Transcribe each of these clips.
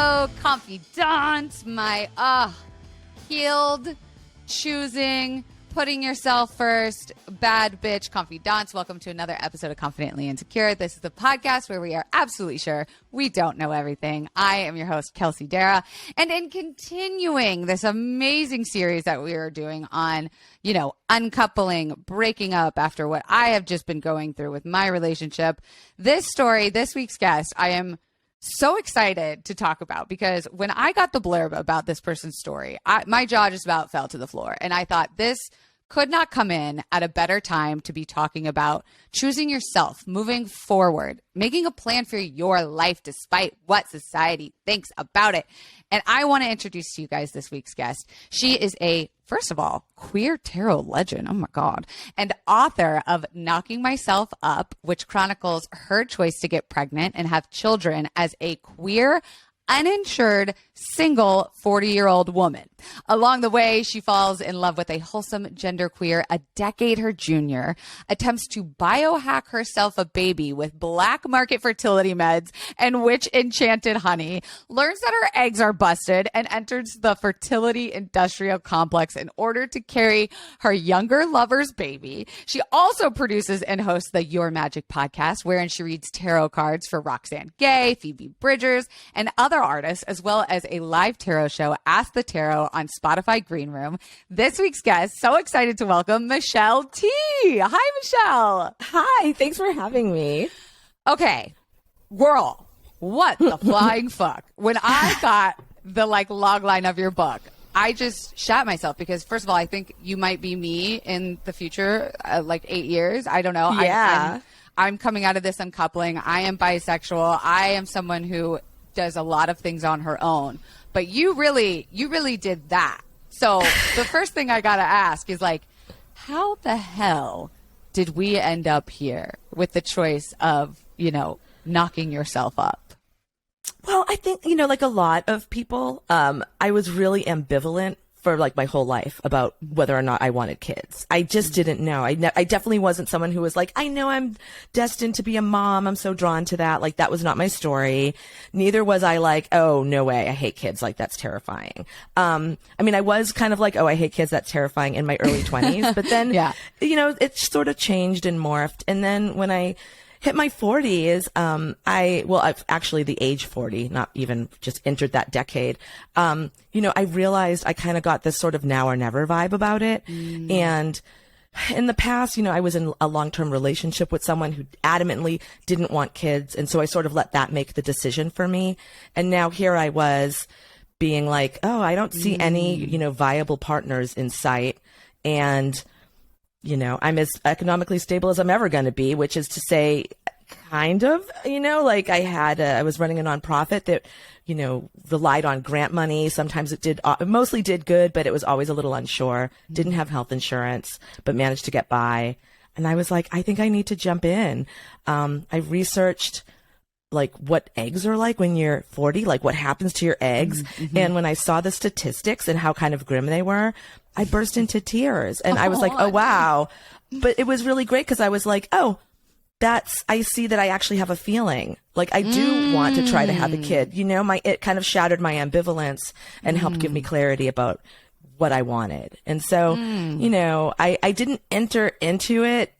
fellow confidants, my healed, choosing, putting yourself first, bad bitch confidants. Welcome to another episode of Confidently Insecure. This is the podcast where we are absolutely sure we don't know everything. I am your host, Kelsey, Darragh. And in continuing this amazing series that we are doing on, uncoupling, breaking up after what I have just been going through with my relationship, this week's guest, I am so excited to talk about, because when I got the blurb about this person's story, my jaw just about fell to the floor. And I thought this could not come in at a better time to be talking about choosing yourself, moving forward, making a plan for your life despite what society thinks about it. And I want to introduce to you guys this week's guest. She is first of all, queer tarot legend. Oh my God. And author of Knocking Myself Up, which chronicles her choice to get pregnant and have children as a queer, uninsured, single 40-year-old woman. Along the way, she falls in love with a wholesome genderqueer, a decade her junior, attempts to biohack herself a baby with black market fertility meds and witch-enchanted honey, learns that her eggs are busted, and enters the Fertility Industrial Complex in order to carry her younger lover's baby. She also produces and hosts the Your Magic podcast, wherein she reads tarot cards for Roxanne Gay, Phoebe Bridgers, and other artists, as well as a live tarot show, Ask the Tarot, on Spotify Green Room. This week's guest, so excited to welcome Michelle T. Hi, Michelle. Hi, thanks for having me. Okay, girl, what the flying fuck? When I got the log line of your book, I just shat myself, because first of all, I think you might be me in the future, 8 years. I don't know. Yeah. I'm coming out of this uncoupling. I am bisexual. I am someone who does a lot of things on her own, but you really did that. So the first thing I got to ask is how the hell did we end up here with the choice of, knocking yourself up? Well, I think, like a lot of people, I was really ambivalent for my whole life about whether or not I wanted kids. I just didn't know. I definitely wasn't someone who was I know I'm destined to be a mom. I'm so drawn to that. That was not my story. Neither was I oh, no way. I hate kids. That's terrifying. I was kind of oh, I hate kids. That's terrifying in my early 20s. But then, yeah. It sort of changed and morphed. And then when I hit my 40s, I've actually the age 40, not even just entered that decade. I realized I kind of got this sort of now or never vibe about it. And in the past, I was in a long-term relationship with someone who adamantly didn't want kids. And so I sort of let that make the decision for me. And now here I was being oh, I don't see any, viable partners in sight. And I'm as economically stable as I'm ever going to be, which is to say, kind of, I was running a nonprofit that, relied on grant money. Sometimes it mostly did good, but it was always a little unsure. Didn't have health insurance, but managed to get by. And I was I think I need to jump in. I researched what eggs are when you're 40, what happens to your eggs. Mm-hmm. And when I saw the statistics and how kind of grim they were, I burst into tears, and I was oh, wow. But it was really great, because I was oh, I see that I actually have a feeling. I do want to try to have a kid. It kind of shattered my ambivalence and helped give me clarity about what I wanted. And so, I didn't enter into it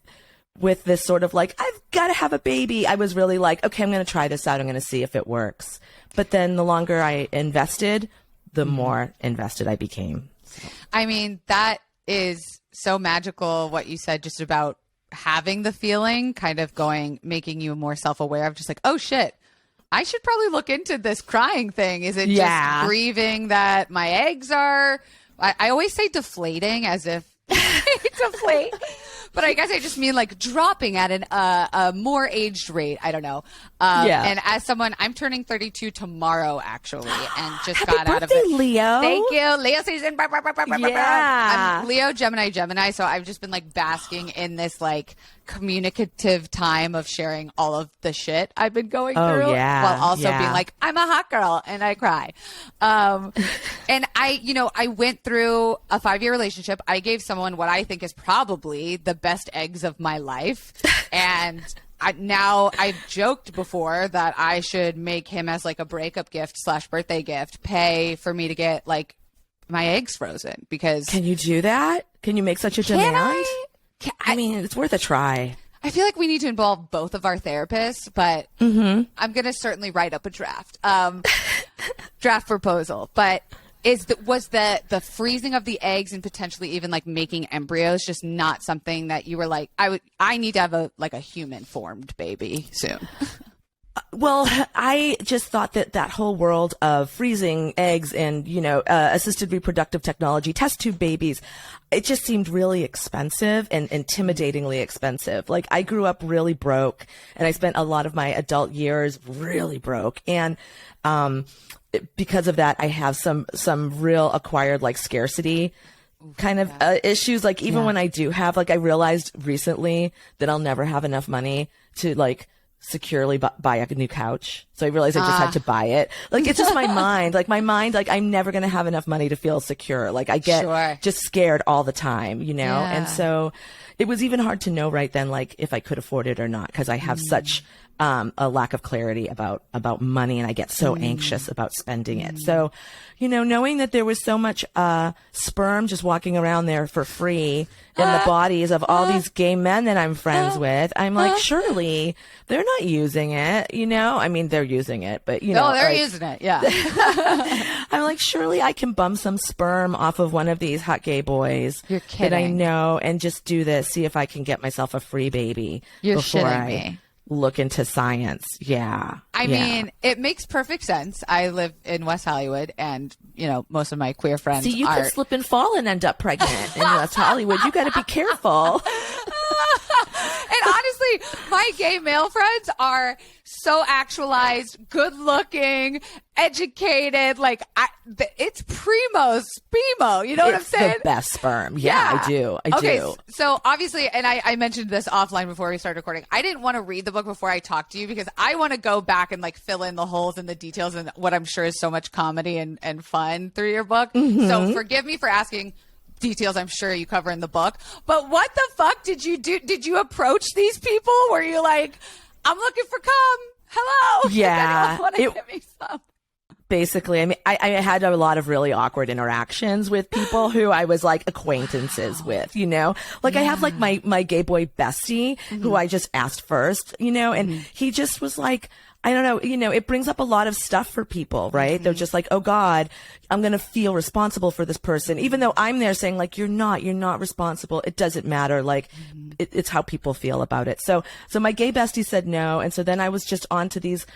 with this sort of I've got to have a baby. I was really okay, I'm going to try this out. I'm going to see if it works. But then the longer I invested, the more invested I became. So. That is so magical, what you said just about having the feeling, kind of making you more self-aware of just oh shit, I should probably look into this crying thing. Is it just grieving that my eggs are, I always say deflating as if deflate. But I guess I just mean dropping at a more aged rate. I don't know. And as someone, I'm turning 32 tomorrow, actually, and just Happy got birthday, out of it. Leo. Thank you. Leo season. Yeah. I'm Leo, Gemini. So I've just been basking in this communicative time of sharing all of the shit I've been going through, while also being I'm a hot girl and I cry. And I went through a 5-year relationship. I gave someone what I think is probably the best eggs of my life. And I've joked before that I should make him as like a breakup gift / birthday gift, pay for me to get like my eggs frozen because. Can you do that? Can you make such a demand? I mean, it's worth a try. I feel like we need to involve both of our therapists, but I'm going to certainly write up a draft proposal. But was the freezing of the eggs and potentially even like making embryos just not something that you were like, I need to have a human formed baby soon? Well, I just thought that whole world of freezing eggs and, assisted reproductive technology, test tube babies, it just seemed really expensive and intimidatingly expensive. Like I grew up really broke and I spent a lot of my adult years really broke. And, because of that, I have some real acquired like scarcity kind of issues. Like even when I do have, like I realized recently that I'll never have enough money to like securely buy a new couch. So I realized I just had to buy it. Like it's just my mind. Like I'm never going to have enough money to feel secure. Like I get just scared all the time, And so it was even hard to know right then, like if I could afford it or not, because I have such a lack of clarity about money and I get so anxious about spending it. So, knowing that there was so much sperm just walking around there for free in the bodies of all these gay men that I'm friends with, I'm like, surely they're not using it, I mean, they're using it, but no, they're using it. Yeah. I'm like, surely I can bum some sperm off of one of these hot gay boys that I know and just do this, see if I can get myself a free baby before I look into science. Yeah. I mean, it makes perfect sense. I live in West Hollywood and, most of my queer friends See, you could slip and fall and end up pregnant in West Hollywood. You got to be careful. And honestly, my gay male friends are so actualized, good looking, educated. Like it's primo spimo. You know what I'm saying? The best sperm. Yeah, I do. I do. So obviously, and I mentioned this offline before we started recording. I didn't want to read the book before I talked to you because I want to go back and like fill in the holes and the details and what I'm sure is so much comedy and fun through your book. So forgive me for asking details I'm sure you cover in the book, but what the fuck did you do? Did you approach these people? Were you like, I'm looking for cum. Hello. Yeah. Want to give me some? Basically, I mean, I had a lot of really awkward interactions with people who I was like acquaintances with, like I have like my gay boy bestie who I just asked first, and he just was like, I don't know, it brings up a lot of stuff for people, right? They're just like, oh God, I'm going to feel responsible for this person. Even though I'm there saying like, you're not responsible. It doesn't matter. Like it's how people feel about it. So my gay bestie said no. And so then I was just on to these,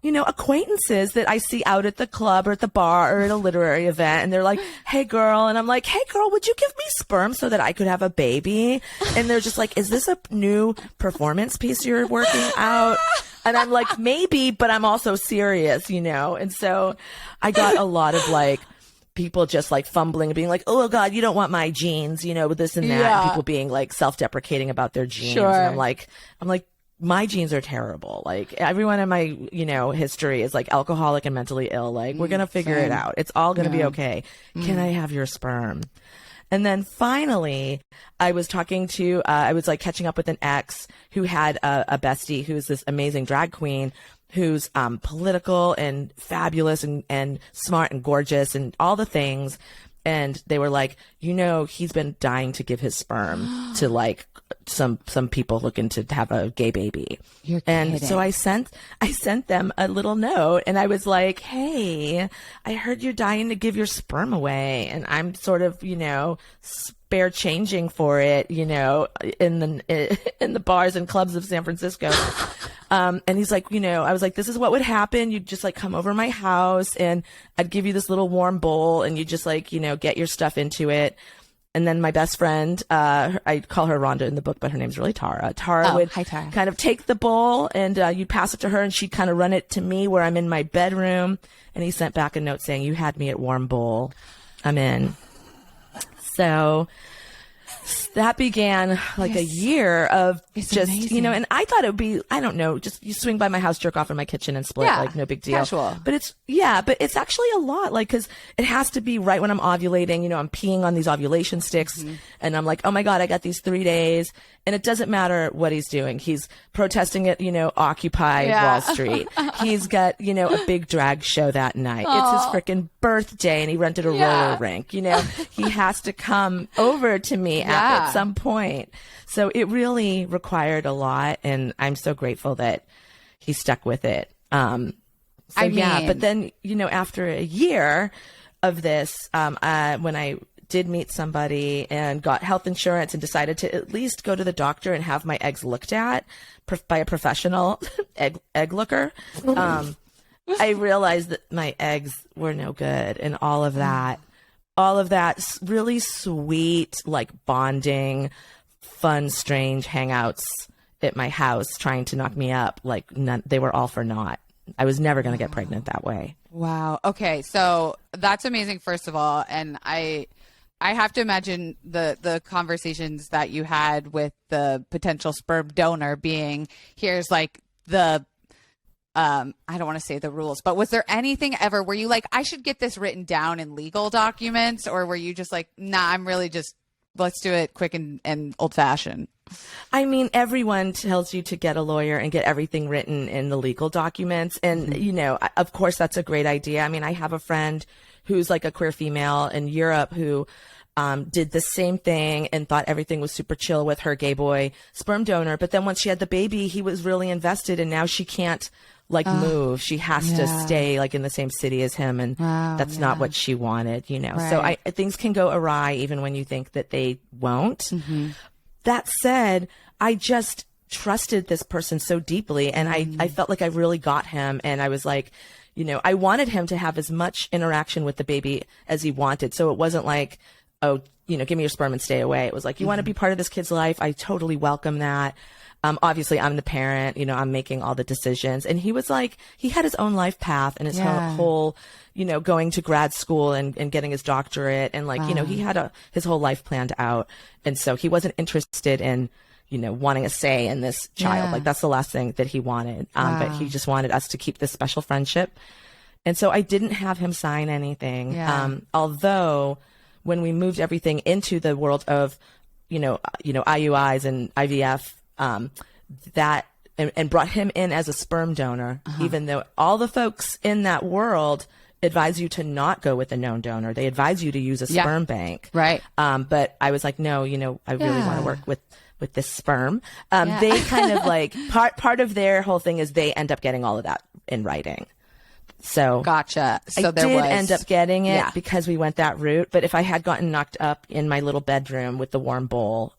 acquaintances that I see out at the club or at the bar or at a literary event. And they're like, hey girl. And I'm like, hey girl, would you give me sperm so that I could have a baby? And they're just like, is this a new performance piece you're working out? And I'm like, maybe, but I'm also serious, And so I got a lot of like people just like fumbling and being like, oh God, you don't want my genes, with this and that. Yeah. And people being like self-deprecating about their genes. Sure. And I'm like, my genes are terrible. Like everyone in my, history is like alcoholic and mentally ill. Like we're going to figure it out. It's all going to be okay. Can I have your sperm? And then finally, I was talking to, I was like catching up with an ex who had a bestie who's this amazing drag queen who's political and fabulous and smart and gorgeous and all the things. And they were like, he's been dying to give his sperm to like some people looking to have a gay baby. You're and kidding. so I sent them a little note and I was like, hey, I heard you're dying to give your sperm away. And I'm sort of, spare changing for it, in the bars and clubs of San Francisco. And he's like, I was like, this is what would happen. You'd just like come over to my house and I'd give you this little warm bowl and you just like, get your stuff into it. And then my best friend, I call her Rhonda in the book, but her name's really Tara. Tara would kind of take the bowl and you'd pass it to her and she'd kind of run it to me where I'm in my bedroom. And he sent back a note saying, you had me at warm bowl. I'm in. So that began like a year of just, amazing. you know, and I thought it would be, I don't know, just you swing by my house, jerk off in my kitchen and split, like no big deal. Casual. But it's actually a lot, like, cause it has to be right when I'm ovulating, you know, I'm peeing on these ovulation sticks and I'm like, oh my God, I got these 3 days. And it doesn't matter what he's doing. He's protesting at, you know, Occupy Wall Street. He's got, you know, a big drag show that night. It's his freaking birthday and he rented a roller rink. You know, he has to come over to me at some point. So it really required a lot. And I'm so grateful that he stuck with it. But then, you know, after a year of this, when I did meet somebody and got health insurance and decided to at least go to the doctor and have my eggs looked at by a professional egg looker, I realized that my eggs were no good, and all of that really sweet, like bonding, fun, strange hangouts at my house trying to knock me up, like they were all for naught. I was never going to get pregnant that way. Wow. Okay. So that's amazing, first of all. And I have to imagine the conversations that you had with the potential sperm donor being, here's like the, I don't want to say the rules, but was there anything ever where you like, I should get this written down in legal documents, or were you just like, nah, I'm really just, let's do it quick and old fashioned? I mean, everyone tells you to get a lawyer and get everything written in the legal documents. And, you know, of course, that's a great idea. I mean, I have a friend who's like a queer female in Europe who did the same thing and thought everything was super chill with her gay boy sperm donor. But then once she had the baby, he was really invested, and now she can't like move. She has to stay like in the same city as him. And that's not what she wanted, you know. Right. So things can go awry even when you think that they won't. That said, I just trusted this person so deeply, and I felt like I really got him. And I was like, you know, I wanted him to have as much interaction with the baby as he wanted. So it wasn't like, oh, you know, give me your sperm and stay away. It was like, you want to be part of this kid's life? I totally welcome that. Obviously I'm the parent, you know, I'm making all the decisions. And he was like, he had his own life path and his whole, you know, going to grad school and getting his doctorate. And like, you know, he had his whole life planned out. And so he wasn't interested in, you know, wanting a say in this child. Like that's the last thing that he wanted. But he just wanted us to keep this special friendship. And so I didn't have him sign anything. Although when we moved everything into the world of, you know, IUIs and IVF, that and brought him in as a sperm donor, even though all the folks in that world advise you to not go with a known donor. They advise you to use a sperm bank. Right. But I was like, no, you know, I really want to work with this sperm. They kind of like part of their whole thing is they end up getting all of that in writing. So gotcha. So I did end up getting it because we went that route. But if I had gotten knocked up in my little bedroom with the warm bowl,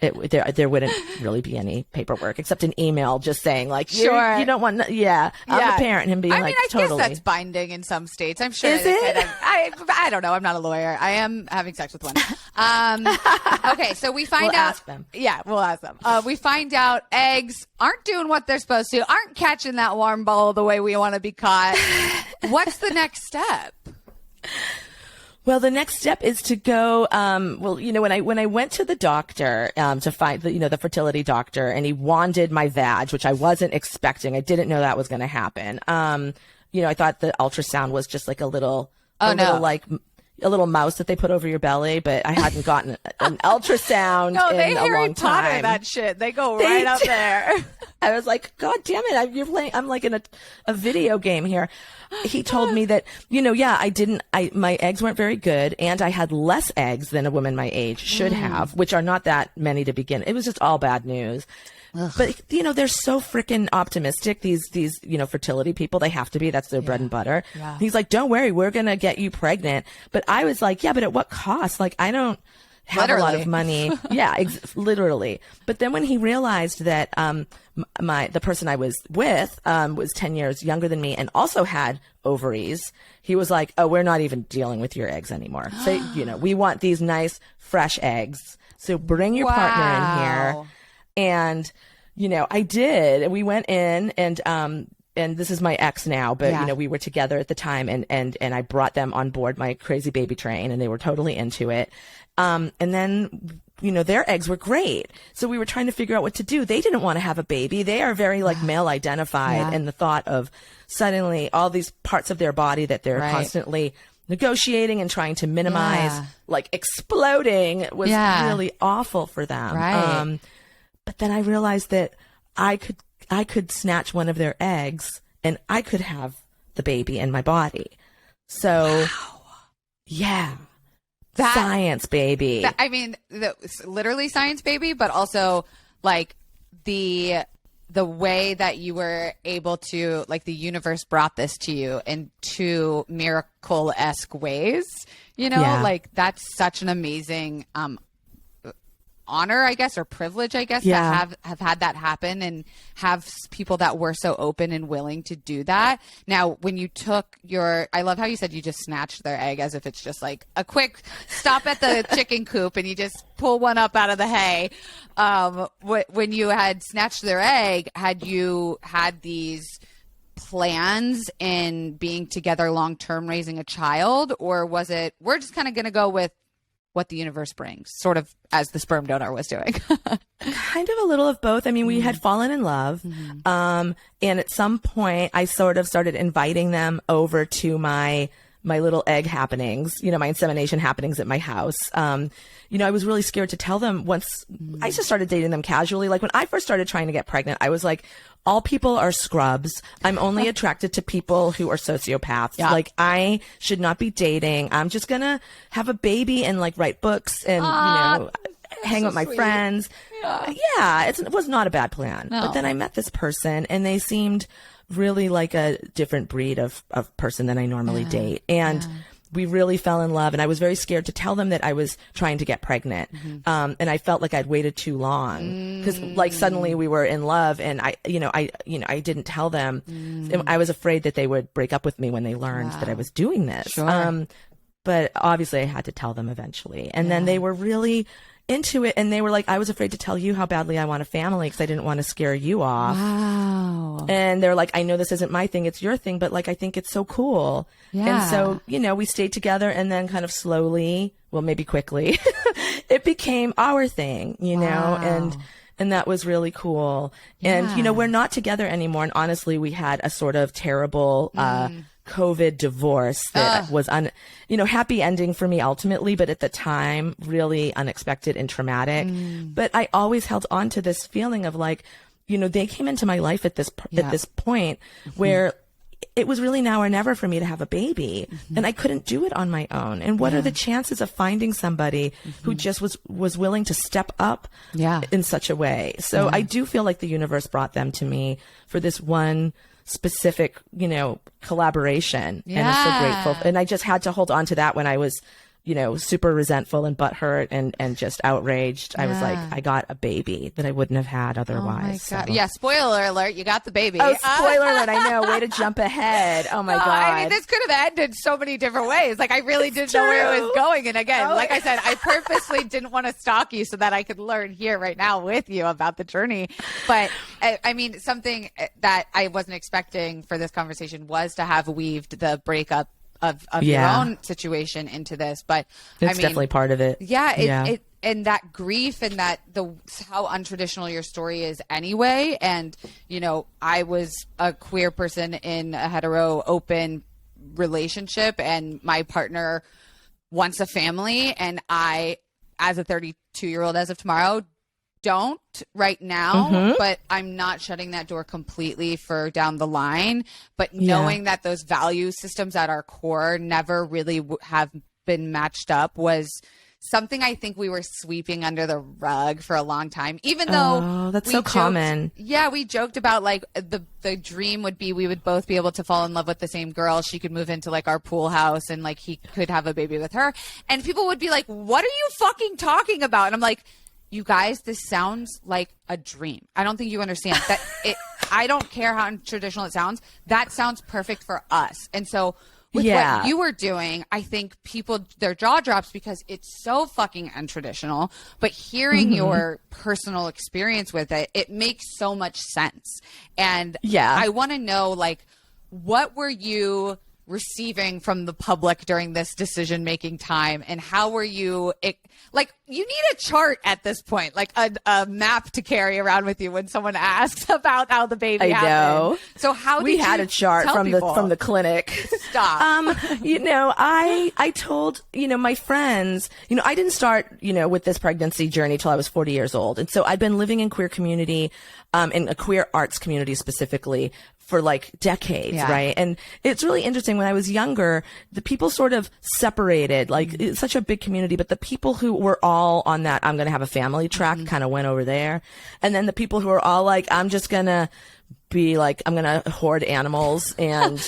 there wouldn't really be any paperwork except an email just saying like, you don't want, I'm the parent, and him being like, I totally. guess that's binding in some states. I'm sure. Is it? I don't know. I'm not a lawyer. I am having sex with one. Okay. So we find out. Ask them. Yeah, we'll ask them. We find out eggs aren't doing what they're supposed to, aren't catching that warm bowl the way we want to be caught. What's the next step? Well, the next step is to go, you know, when I went to the doctor, to find the fertility doctor, and he wanded my vag, which I wasn't expecting. I didn't know that was going to happen. You know, I thought the ultrasound was just like a little mouse that they put over your belly, but I hadn't gotten an ultrasound in a long time. No, they Harry Potter that shit. They go right up there. I was like, God damn it. I'm like in a video game here. He told me that, you know, my eggs weren't very good, and I had less eggs than a woman my age should have, which are not that many to begin. It was just all bad news. Ugh. But, you know, they're so freaking optimistic. These, you know, fertility people, they have to be. That's their bread and butter. Yeah. He's like, don't worry, we're going to get you pregnant. But I was like, yeah, but at what cost? Like, I don't have a lot of money. Literally. But then when he realized that, the person I was with, was 10 years younger than me and also had ovaries, he was like, oh, we're not even dealing with your eggs anymore. So, you know, we want these nice, fresh eggs. So bring your partner in here. And, you know, I did. And we went in, and, and this is my ex now, but Yeah. we were together at the time, and I brought them on board my crazy baby train, and they were totally into it. And then, their eggs were great. So we were trying to figure out what to do. They didn't want to have a baby. They are very like male identified. Yeah. And the thought of suddenly all these parts of their body that they're Right. constantly negotiating and trying to minimize, Yeah. like exploding, was Yeah. really awful for them. Right. But then I realized that I could snatch one of their eggs and I could have the baby in my body. So, yeah. Science, baby. Literally science, baby, but also like the way that you were able to, like, the universe brought this to you in two miracle-esque ways, Yeah. like that's such an amazing honor, I guess, or privilege, I guess, Yeah. to have had that happen and have people that were so open and willing to do that. Now, when you took I love how you said you just snatched their egg as if it's just like a quick stop at the chicken coop and you just pull one up out of the hay. When you had snatched their egg, had you had these plans in being together long-term raising a child, or was it, we're just kind of going to go with what the universe brings, sort of as the sperm donor was doing? Kind of a little of both. I mean, we had fallen in love. And at some point I sort of started inviting them over to my little egg happenings, my insemination happenings at my house. I was really scared to tell them once I just started dating them casually. Like when I first started trying to get pregnant, I was like, all people are scrubs. I'm only attracted to people who are sociopaths. Yeah. Like I should not be dating. I'm just going to have a baby and like write books and, hang with my friends. Yeah, it was not a bad plan. No. But then I met this person and they seemed really like a different breed of person than I normally date. And we really fell in love, and I was very scared to tell them that I was trying to get pregnant. And I felt like I'd waited too long because like suddenly we were in love, and I didn't tell them. And I was afraid that they would break up with me when they learned that I was doing this. Sure. But obviously I had to tell them eventually. And then they were really into it, and they were like, I was afraid to tell you how badly I want a family because I didn't want to scare you off. Wow. And they're like, I know this isn't my thing, it's your thing, but like I think it's so cool. Yeah. And so, we stayed together, and then kind of slowly, well, maybe quickly, it became our thing, Wow. and that was really cool. Yeah. And we're not together anymore, and honestly we had a sort of terrible COVID divorce that was happy ending for me ultimately, but at the time really unexpected and traumatic. But I always held on to this feeling of like, they came into my life at this point where it was really now or never for me to have a baby, and I couldn't do it on my own. And what are the chances of finding somebody who just was willing to step up in such a way? So I do feel like the universe brought them to me for this one specific, collaboration. And I'm so grateful. And I just had to hold on to that when I was, super resentful and butthurt and just outraged. I was like, I got a baby that I wouldn't have had otherwise. Oh my God. So. Yeah. Spoiler alert. You got the baby. Oh, spoiler alert. I know. Way to jump ahead. Oh my God. I mean, this could have ended so many different ways. Like I really didn't know where it was going. And again, like I said, I purposely didn't want to stalk you so that I could learn here right now with you about the journey. But I mean, something that I wasn't expecting for this conversation was to have weaved the breakup of your own situation into this. But it's definitely part of it. Yeah. And that grief and that how untraditional your story is anyway. And, I was a queer person in a hetero open relationship, and my partner wants a family. And I, as a 32-year-old as of tomorrow, don't right now, but I'm not shutting that door completely for down the line. But knowing that those value systems at our core never really have been matched up was something I think we were sweeping under the rug for a long time, even though that's so common. Yeah, we joked about like the dream would be we would both be able to fall in love with the same girl. She could move into like our pool house and like he could have a baby with her. And people would be like, what are you fucking talking about? And I'm like, you guys, this sounds like a dream. I don't think you understand that I don't care how traditional it sounds. That sounds perfect for us. And so with what you were doing, I think people, their jaw drops because it's so fucking untraditional. But hearing your personal experience with it, it makes so much sense. And I want to know, like, what were you receiving from the public during this decision-making time, and how were you like, you need a chart at this point, like a map to carry around with you when someone asks about how the baby happened. Know. So how did we had a chart from the clinic. Stop. I told, my friends, I didn't start, with this pregnancy journey till I was 40 years old. And so I'd been living in queer community, in a queer arts community specifically, for like decades, right? And it's really interesting. When I was younger, the people sort of separated, like it's such a big community, but the people who were all on that I'm going to have a family track kind of went over there. And then the people who were all like, I'm just going to be like, I'm going to hoard animals and,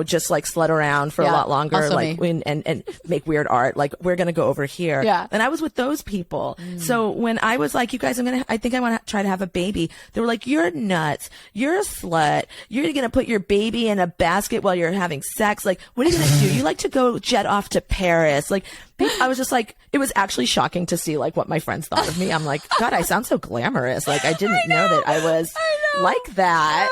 just like sled around for a lot longer, like, and make weird art. Like, we're going to go over here. Yeah. And I was with those people. So when I was like, you guys, I think I want to try to have a baby. They were like, you're nuts. You're a slut. You're going to put your baby in a basket while you're having sex. Like, what are you going to do? You like to go jet off to Paris. Like, I was just like, it was actually shocking to see like what my friends thought of me. I'm like, God, I sound so glamorous. Like, I didn't know that I was like that.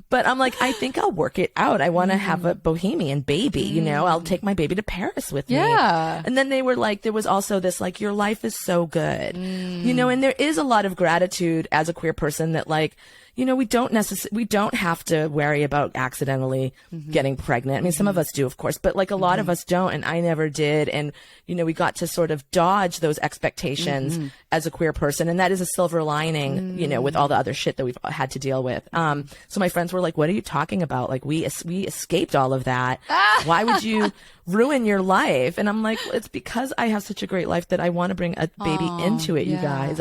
But I'm like, I think I'll work it out. I want to have a bohemian baby, I'll take my baby to Paris with me. And then they were like, there was also this, like, your life is so good, and there is a lot of gratitude as a queer person that, like, we don't have to worry about accidentally getting pregnant. I mean, some of us do, of course, but like a lot of us don't. And I never did. And, we got to sort of dodge those expectations as a queer person. And that is a silver lining, with all the other shit that we've had to deal with. So my friends were like, what are you talking about? Like, we escaped all of that. Why would you ruin your life? And I'm like, well, it's because I have such a great life that I want to bring a baby into it, you guys.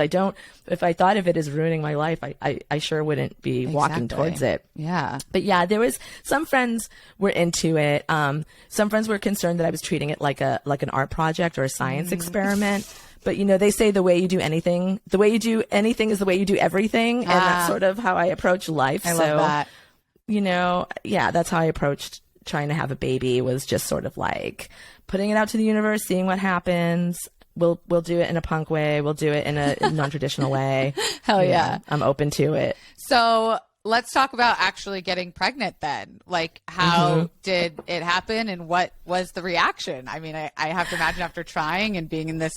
If I thought of it as ruining my life, I sure wouldn't be walking towards it. Yeah. But yeah, there was some friends were into it. Some friends were concerned that I was treating it like an art project or a science experiment. But, they say the way you do anything is the way you do everything. And that's sort of how I approach life. I love that. That's how I approached trying to have a baby, was just sort of like putting it out to the universe, seeing what happens. We'll do it in a punk way. We'll do it in a non-traditional way. Hell yeah. I'm open to it. So let's talk about actually getting pregnant then. Like, how did it happen and what was the reaction? I mean, I have to imagine after trying and being in this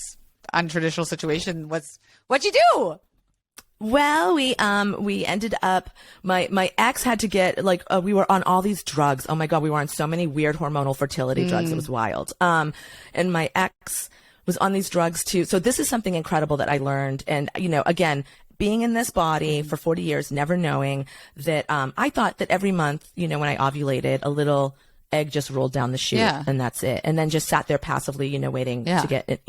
untraditional situation, what'd you do? Well, we ended up, my ex had to get, like, we were on all these drugs. Oh my God, we were on so many weird hormonal fertility drugs. It was wild. And my ex was on these drugs too. So this is something incredible that I learned. And, again, being in this body for 40 years, never knowing that, I thought that every month, when I ovulated, a little egg just rolled down the chute and that's it. And then just sat there passively, waiting to get it,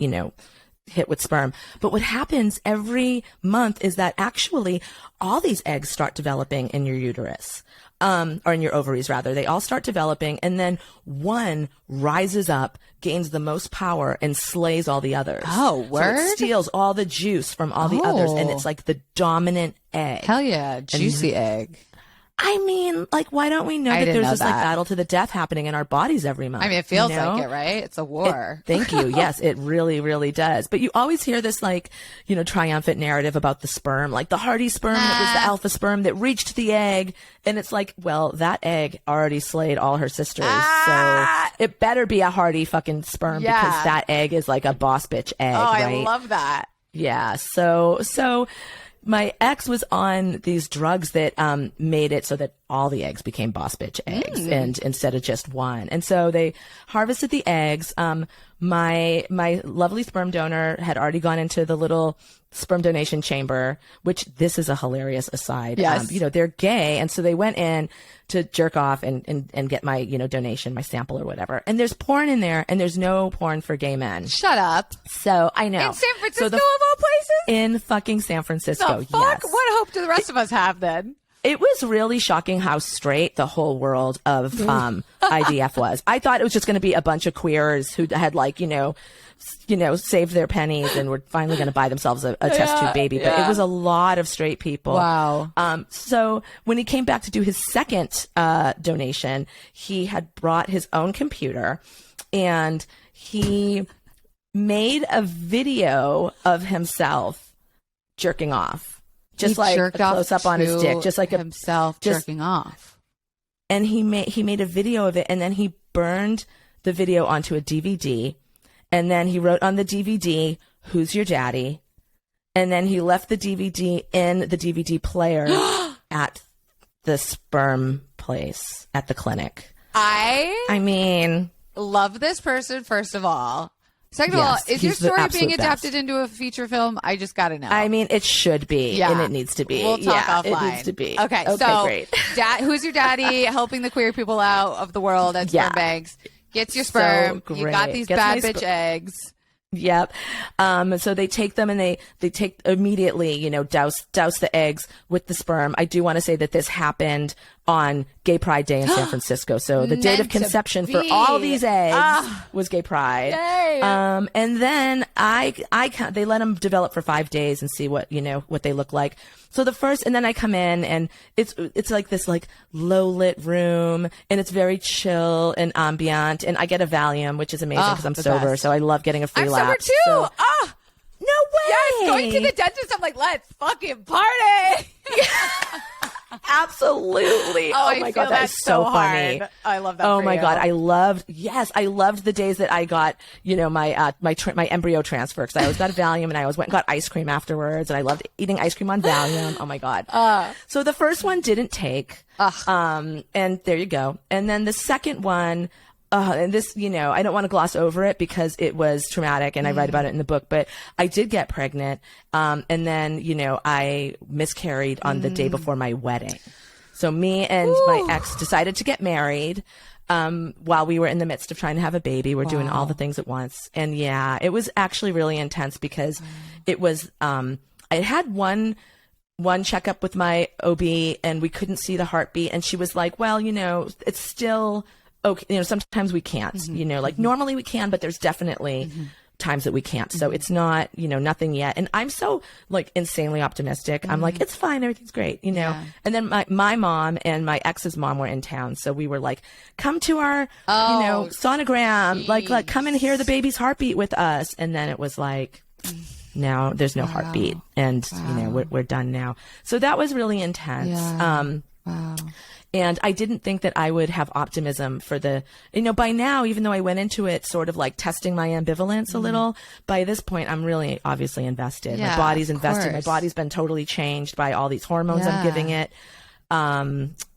hit with sperm. But what happens every month is that actually all these eggs start developing in your uterus, or in your ovaries rather. They all start developing, and then one rises up, gains the most power, and slays all the others. Oh, word? So it steals all the juice from all the others, and it's like the dominant egg. Hell yeah, juicy egg. I mean, like, why don't we know that there's this like battle to the death happening in our bodies every month? I mean, it feels like it, right? It's a war. Thank you. Yes, it really, really does. But you always hear this, like, triumphant narrative about the sperm, like the hardy sperm that was the alpha sperm that reached the egg. And it's like, well, that egg already slayed all her sisters. So it better be a hardy fucking sperm because that egg is like a boss bitch egg. Oh, right? I love that. Yeah. So my ex was on these drugs that made it so that all the eggs became boss bitch eggs, and instead of just one. And so they harvested the eggs. My lovely sperm donor had already gone into the little sperm donation chamber, which this is a hilarious aside. Yes. They're gay. And so they went in to jerk off and get my, donation, my sample or whatever. And there's porn in there, and there's no porn for gay men. Shut up. So I know. In San Francisco of all places? In fucking San Francisco. The fuck? Yes. What hope do the rest of us have then? It was really shocking how straight the whole world of IVF was. I thought it was just going to be a bunch of queers who had like, saved their pennies and were finally going to buy themselves a test tube baby. But it was a lot of straight people. Wow. So when he came back to do his second donation, he had brought his own computer and he made a video of himself jerking off. Just he like a close up on his dick, just like himself jerking off. And he made a video of it, and then he burned the video onto a DVD, and then he wrote on the DVD, "Who's your daddy?" And then he left the DVD in the DVD player at the sperm place at the clinic. I mean, love this person, first of all. Second of all, is your story being adapted into a feature film? I just got to know. I mean, it should be, and it needs to be. We'll talk offline. It needs to be. Okay, so great. Who's your daddy? Helping the queer people out of the world at sperm banks. Gets your sperm. So you got these bad bitch eggs. Yep. So they take them and they take immediately, douse the eggs with the sperm. I do want to say that this happened on Gay Pride Day in San Francisco. So the date of conception for all these eggs was Gay Pride. Yay. And then they let them develop for 5 days and see what they look like. So and then I come in and it's like this like low lit room and it's very chill and ambient, and I get a Valium, which is amazing because I'm sober. Best. So I love getting a free lap. I'm sober too. So, no way. Yes, going to the dentist. I'm like, let's fucking party. Absolutely. Oh my God, that is so funny. I love that. Oh my God, I loved the days that I got, my embryo transfer, because I always got a Valium and I always went and got ice cream afterwards, and I loved eating ice cream on Valium. Oh my God. So the first one didn't take, and there you go. And then the second one, and this, I don't want to gloss over it because it was traumatic and I write about it in the book, but I did get pregnant. And then, I miscarried on the day before my wedding. So me and my ex decided to get married, while we were in the midst of trying to have a baby. We're doing all the things at once. And it was actually really intense because it was, I had one checkup with my OB and we couldn't see the heartbeat. And she was like, well, it's still okay. Sometimes we can't, like normally we can, but there's definitely times that we can't. So it's not, nothing yet. And I'm so like insanely optimistic. I'm like, it's fine. Everything's great, And then my mom and my ex's mom were in town. So we were like, come to our, sonogram, like come and hear the baby's heartbeat with us. And then it was like, now there's no heartbeat and, we're done now. So that was really intense. Yeah. And I didn't think that I would have optimism for by now, even though I went into it sort of like testing my ambivalence a little, by this point, I'm really obviously invested. Yeah, my body's invested. My body's been totally changed by all these hormones I'm giving it.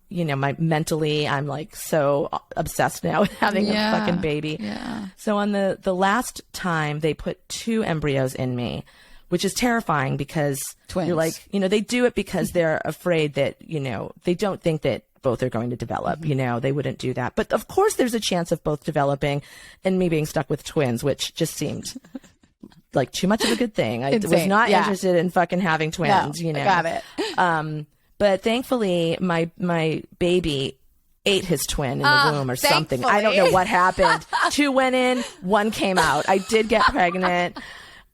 Mentally, I'm like so obsessed now with having a fucking baby. Yeah. So on the last time they put 2 embryos in me, which is terrifying because Twins. You're like, they do it because they're afraid that, they don't think that both are going to develop, they wouldn't do that. But of course there's a chance of both developing and me being stuck with twins, which just seemed like too much of a good thing. I was not interested in fucking having twins, Got it. But thankfully my baby ate his twin in the womb or something. I don't know what happened. 2 went in, 1 came out. I did get pregnant.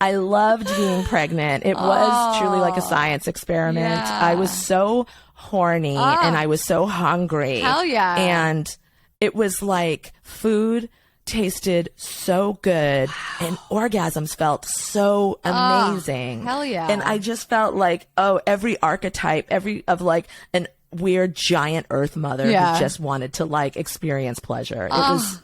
I loved being pregnant. It was truly like a science experiment. Yeah. I was so horny and I was so hungry. Hell yeah. And it was like food tasted so good and orgasms felt so amazing. Hell yeah. And I just felt like, every archetype, of like an weird giant earth mother who just wanted to like experience pleasure. It was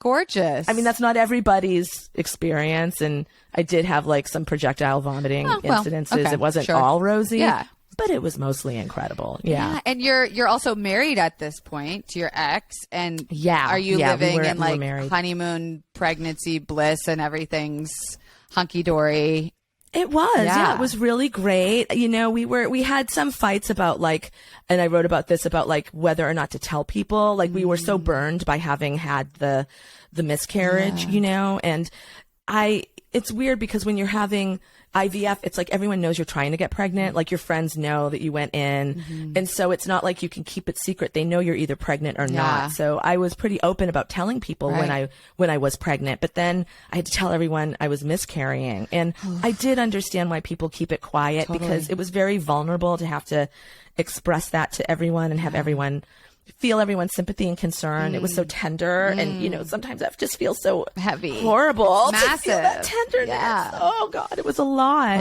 gorgeous. I mean, that's not everybody's experience. And I did have like some projectile vomiting incidences. Okay, it wasn't all rosy. Yeah. But it was mostly incredible. Yeah. And you're also married at this point to your ex. And are you we living were in like married. honeymoon pregnancy bliss and everything's hunky dory? It was. Yeah, it was really great. We had some fights about like, and I wrote about this, about like whether or not to tell people. Like we were so burned by having had the miscarriage, and it's weird because when you're having IVF, it's like everyone knows you're trying to get pregnant. Like your friends know that you went in. And so it's not like you can keep it secret. They know you're either pregnant or not. So I was pretty open about telling people when I was pregnant, but then I had to tell everyone I was miscarrying. And I did understand why people keep it quiet because it was very vulnerable to have to express that to everyone and have everyone feel everyone's sympathy and concern. It was so tender. And, you know, sometimes that just feels so heavy, horrible. massive. To feel that tenderness. Oh God, it was a lot.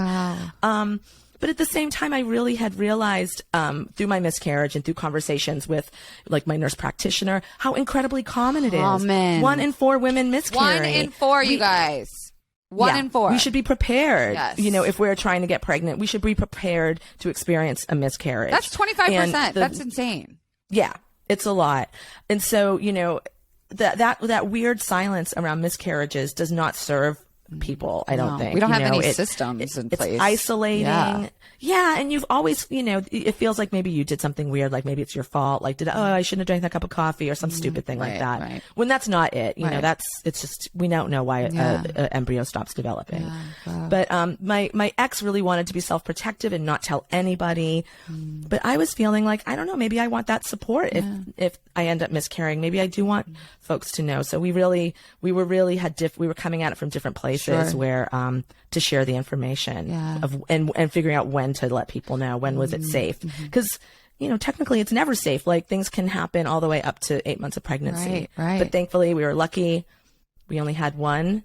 Wow. But at the same time, I really had realized, through my miscarriage and through conversations with like my nurse practitioner, how incredibly common it is. Common. 1 in 4 women miscarry. 1 in 4, you guys. 1 in 4. We should be prepared. Yes. You know, if we're trying to get pregnant, we should be prepared to experience a miscarriage. That's 25%. That's insane. Yeah. It's a lot. And so, you know, that weird silence around miscarriages does not serve people, I don't think. We don't have any systems in place. It's isolating. Yeah. And you've always, you know, it feels like maybe you did something weird, like maybe it's your fault. Like, I shouldn't have drank that cup of coffee or some stupid thing like that. Right. When that's not it. You know, it's just, we don't know why an embryo stops developing. But my ex really wanted to be self-protective and not tell anybody. But I was feeling like, I don't know, maybe I want that support if I end up miscarrying. Maybe I do want folks to know. So we were coming at it from different places where to share the information and figuring out when to let people know, when was it safe, because you know, technically it's never safe. Like things can happen all the way up to 8 months of pregnancy. Right. But thankfully we were lucky. We only had one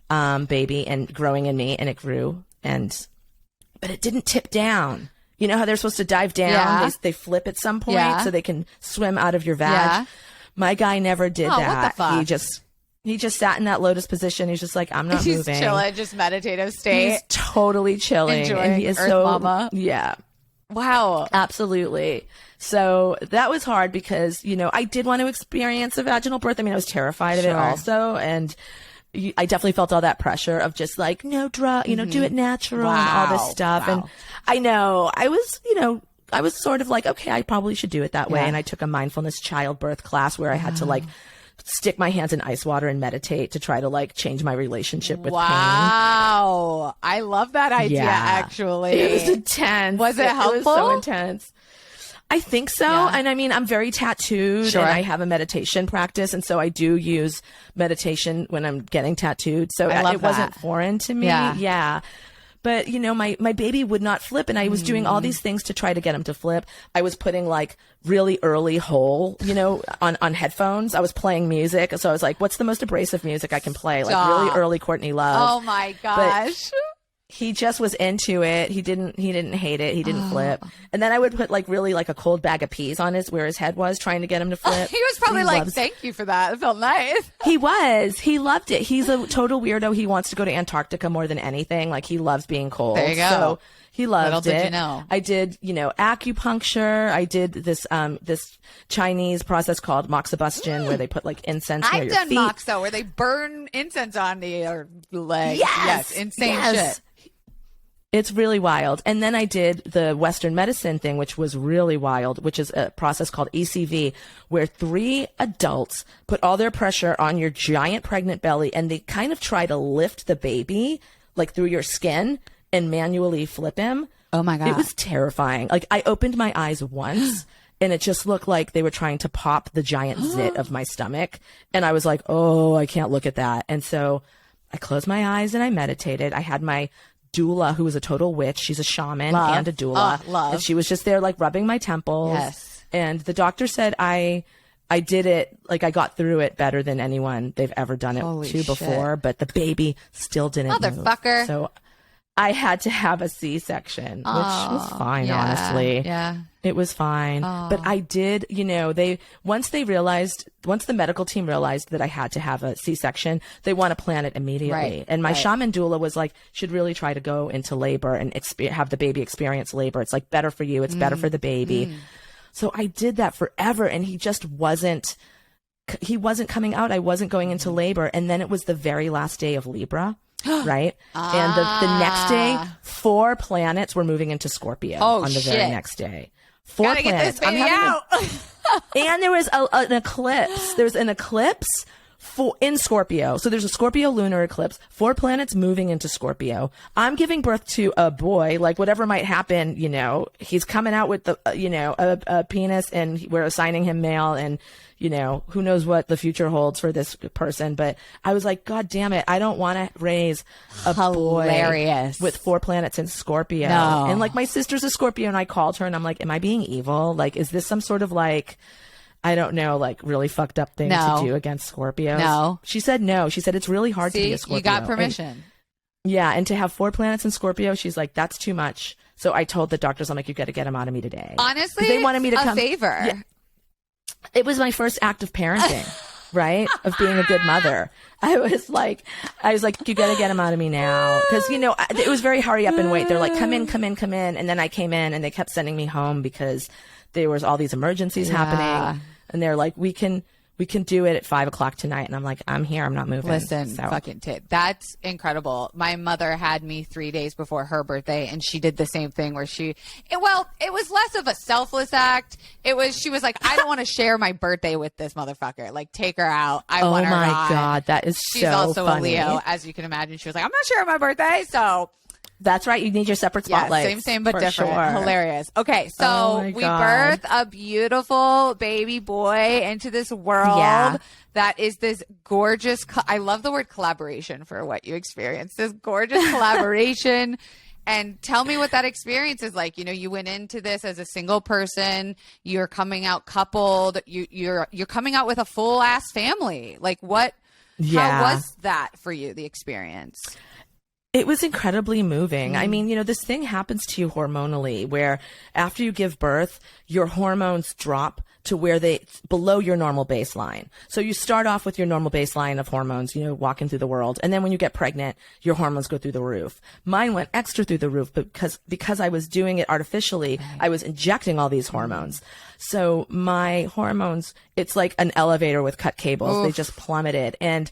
baby and growing in me, and it grew, but it didn't tip down. You know how they're supposed to dive down? They flip at some point so they can swim out of your vag. My guy never did that. What the fuck? He just sat in that lotus position. He's just like, I'm not moving. He's chilling, just meditative state. He's totally chilling. Enjoying and he is Earth so, Mama. Yeah. Wow. Absolutely. So that was hard because, you know, I did want to experience a vaginal birth. I mean, I was terrified of it also. And I definitely felt all that pressure of just like, no drug, you know, do it natural and all this stuff. And I know I was sort of like, okay, I probably should do it that way. And I took a mindfulness childbirth class where I had to like stick my hands in ice water and meditate to try to like change my relationship with pain. Wow. I love that idea, actually. It was intense. Was it helpful? It was so intense. I think so. Yeah. And I mean, I'm very tattooed and I have a meditation practice. And so I do use meditation when I'm getting tattooed. So it wasn't foreign to me. Yeah. But, you know, my baby would not flip, and I was doing all these things to try to get him to flip. I was putting like really early hole, you know, on headphones. I was playing music. So I was like, what's the most abrasive music I can play? Like really early Courtney Love. Oh my gosh. But he just was into it. He didn't hate it. He didn't flip. And then I would put like really like a cold bag of peas on where his head was, trying to get him to flip. He was probably like, thank you for that. It felt nice. He was. He loved it. He's a total weirdo. He wants to go to Antarctica more than anything. Like he loves being cold. There you go. So he loved it. Did you know? I did, you know, acupuncture. I did this Chinese process called moxibustion where they put like incense near your feet. I've done moxo where they burn incense on your legs. Yes. Insane shit. It's really wild. And then I did the Western medicine thing, which was really wild, which is a process called ECV, where 3 adults put all their pressure on your giant pregnant belly, and they kind of try to lift the baby like through your skin and manually flip him. Oh my God. It was terrifying. Like I opened my eyes once and it just looked like they were trying to pop the giant zit of my stomach. And I was like, oh, I can't look at that. And so I closed my eyes and I meditated. I had my doula, who was a total witch. She's a shaman and a doula. And she was just there like rubbing my temples. Yes. And the doctor said I did it, like I got through it better than anyone they've ever done it to before, but the baby still didn't Motherfucker. move. So I had to have a C-section, which was fine, honestly. Yeah. It was fine. But I did, you know, once the medical team realized that I had to have a C-section, they want to plan it immediately. Right. And my shaman doula was like, should really try to go into labor and have the baby experience labor. It's like better for you. It's better for the baby. So I did that forever, and he wasn't coming out. I wasn't going into labor. And then it was the very last day of Libra. Right. And the next day, 4 planets were moving into Scorpio on the very next day. 4 Gotta planets. Get this baby out. And there was an eclipse. There's an eclipse in Scorpio. So there's a Scorpio lunar eclipse, 4 planets moving into Scorpio. I'm giving birth to a boy, like whatever might happen, you know, he's coming out with the, you know, a penis, and we're assigning him male, and, you know, who knows what the future holds for this person. But I was like, God damn it, I don't want to raise a boy with 4 planets in Scorpio. No. And like my sister's a Scorpio, and I called her and I'm like, am I being evil? Like, is this some sort of like, I don't know, like really fucked up thing to do against Scorpios? No. She said no. She said it's really hard to be a Scorpio. You got permission. And to have 4 planets in Scorpio, she's like, that's too much. So I told the doctors, I'm like, you got to get him out of me today. Honestly, they wanted me to come. Favor. Yeah. It was my first act of parenting, right? Of being a good mother. I was like, you got to get him out of me now. Cause you know, it was very hurry up and wait. They're like, come in. And then I came in and they kept sending me home because there was all these emergencies happening, and they're like, we can do it at 5:00 tonight. And I'm like, I'm here. I'm not moving. Listen, fucking that's incredible. My mother had me 3 days before her birthday, and she did the same thing where it was less of a selfless act. She was like, I don't want to share my birthday with this motherfucker. Like, take her out. I want her. Oh my God. That is She's also funny. A Leo, as you can imagine. She was like, I'm not sharing my birthday. So that's right. You need your separate spotlight. Yeah, same, but different. Sure. Hilarious. Okay, so we birth a beautiful baby boy into this world that is this gorgeous. I love the word collaboration for what you experienced. This gorgeous collaboration. And tell me what that experience is like. You know, you went into this as a single person. You're coming out coupled. You're coming out with a full ass family. Like what? Yeah. How was that for you? The experience. It was incredibly moving. I mean, you know, this thing happens to you hormonally where after you give birth, your hormones drop to where below your normal baseline. So you start off with your normal baseline of hormones, you know, walking through the world. And then when you get pregnant, your hormones go through the roof. Mine went extra through the roof because I was doing it artificially. I was injecting all these hormones. So my hormones, it's like an elevator with cut cables. Oof. They just plummeted. And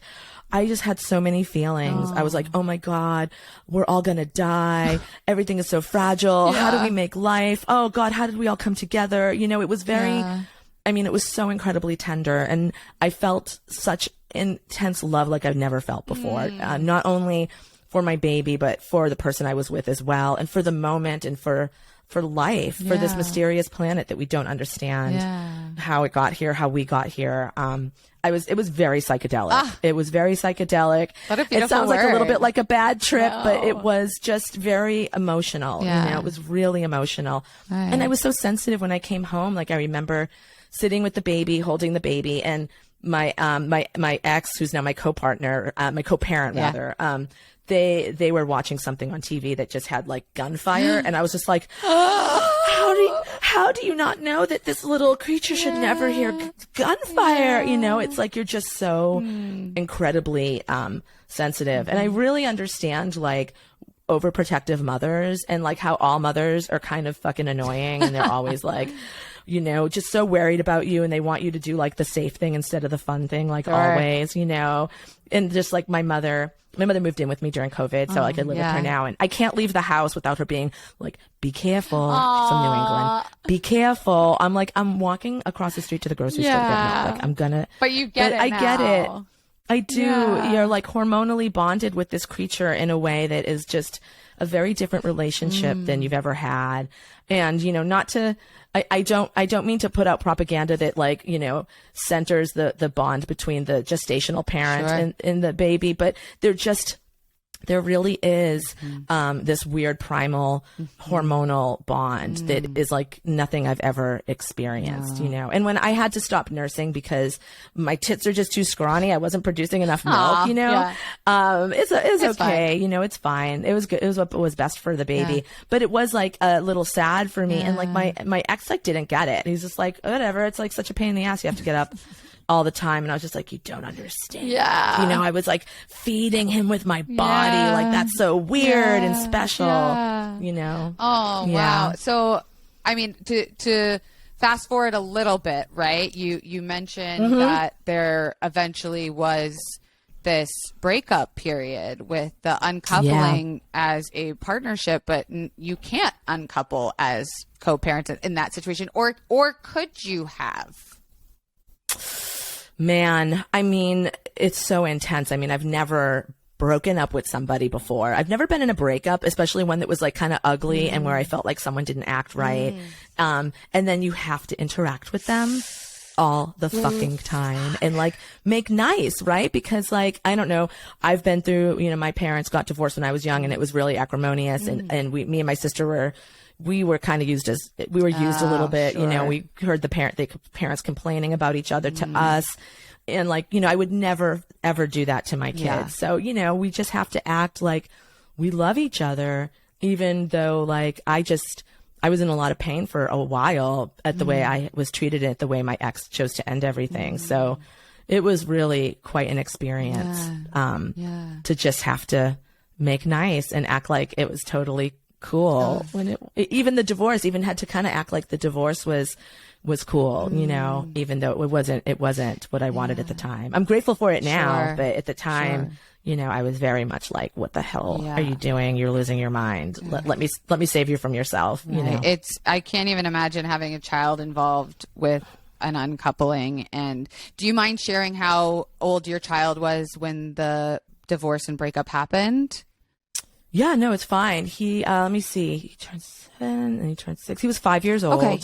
I just had so many feelings. I was like, oh my God, we're all going to die. Everything is so fragile. How do we make life? Oh God, how did we all come together? You know, it was it was so incredibly tender. And I felt such intense love like I've never felt before. Not only for my baby, but for the person I was with as well. And for the moment and for life, for this mysterious planet that we don't understand how it got here, how we got here. It was very psychedelic. It was very psychedelic. What a beautiful It sounds word. like a little bit like a bad trip, but it was just very emotional. Yeah. You know, it was really emotional. Right. And I was so sensitive when I came home. Like I remember sitting with the baby, holding the baby, and my ex, who's now my co-partner, my co-parent rather, they were watching something on TV that just had like gunfire, and I was just like, how do you not know that this little creature should never hear gunfire? You know, it's like you're just so incredibly sensitive. And I really understand like overprotective mothers and like how all mothers are kind of fucking annoying, and they're always like, you know, just so worried about you, and they want you to do like the safe thing instead of the fun thing, like always, you know. And just like my mother moved in with me during COVID, so I could live with her now, and I can't leave the house without her being like, be careful. She's from New England. Be careful. I'm like, I'm walking across the street to the grocery store. Like I'm gonna. But you get it. I now. get it. I do. Yeah. You're like hormonally bonded with this creature in a way that is just a very different relationship than you've ever had. And, you know, I don't mean to put out propaganda that like, you know, centers the bond between the gestational parent and the baby, but there really is this weird primal hormonal bond that is like nothing I've ever experienced, you know. And when I had to stop nursing because my tits are just too scrawny, I wasn't producing enough milk, you know. It's okay, fine. You know, it's fine. It was good. It was what was best for the baby, but it was like a little sad for me. And like my ex like didn't get it. He's just like, whatever. It's like such a pain in the ass. You have to get up all the time. And I was just like, you don't understand. Yeah. You know, I was like feeding him with my body. Like that's so weird and special, you know? Oh, wow. So, I mean, to fast forward a little bit, right? You mentioned that there eventually was this breakup period with the uncoupling as a partnership, but you can't uncouple as co-parents in that situation, or could you have? Man, I mean, it's so intense. I mean, I've never broken up with somebody before. I've never been in a breakup, especially one that was like kind of ugly and where I felt like someone didn't act right. And then you have to interact with them all the fucking time and like make nice, right? Because like, I don't know, I've been through, my parents got divorced when I was young and it was really acrimonious and me and my sister we were kind of used a little bit, sure. We heard the parents complaining about each other to us. And like, I would never, ever do that to my kids. Yeah. So, we just have to act like we love each other, even though like I was in a lot of pain for a while at the way I was treated and the way my ex chose to end everything. So it was really quite an experience, to just have to make nice and act like it was totally cool when even the divorce even had to kind of act like the divorce was cool, even though it wasn't what I wanted at the time. I'm grateful for it now, but at the time, I was very much like, what the hell are you doing? You're losing your mind. Let me save you from yourself. I can't even imagine having a child involved with an uncoupling. And do you mind sharing how old your child was when the divorce and breakup happened? Yeah, no, it's fine. He, let me see. He turned 7 and he turned 6. He was 5 years old. Okay.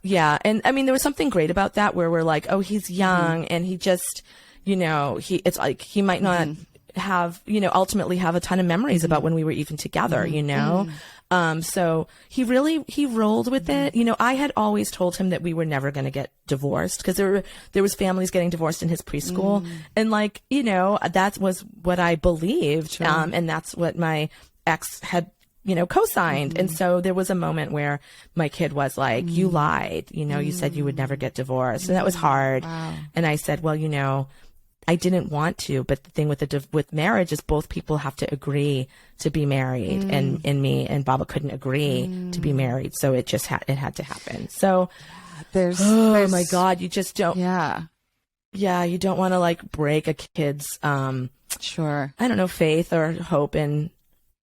Yeah. And I mean, there was something great about that where we're like, oh, he's young and he just, it's like, he might not have, ultimately have a ton of memories about when we were even together, so he rolled with it. I had always told him that we were never going to get divorced because there was families getting divorced in his preschool. And like, that was what I believed. Sure. And that's what my ex had, co-signed. And so there was a moment where my kid was like, you lied, you said you would never get divorced. And that was hard. Wow. And I said, well, I didn't want to, but the thing with marriage is both people have to agree to be married, and me and Baba couldn't agree to be married, so it just had to happen. So there's my God, you just don't. Yeah, you don't want to like break a kid's sure, I don't know, faith or hope in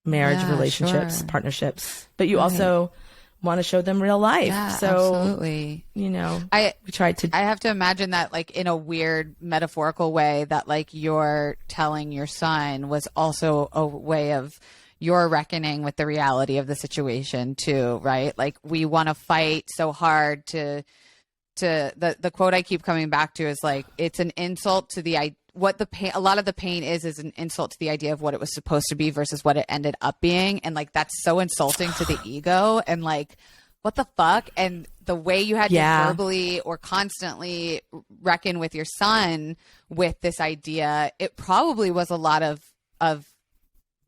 marriage, relationships, partnerships, but you also want to show them real life. Yeah, so absolutely. we tried to. I have to imagine that like in a weird metaphorical way that like you're telling your son was also a way of your reckoning with the reality of the situation too, right? Like we want to fight so hard to the quote I keep coming back to is like, it's an insult to the what the pain, a lot of the pain is an insult to the idea of what it was supposed to be versus what it ended up being. And like, that's so insulting to the ego and like, what the fuck? And the way you had to verbally or constantly reckon with your son with this idea, it probably was a lot of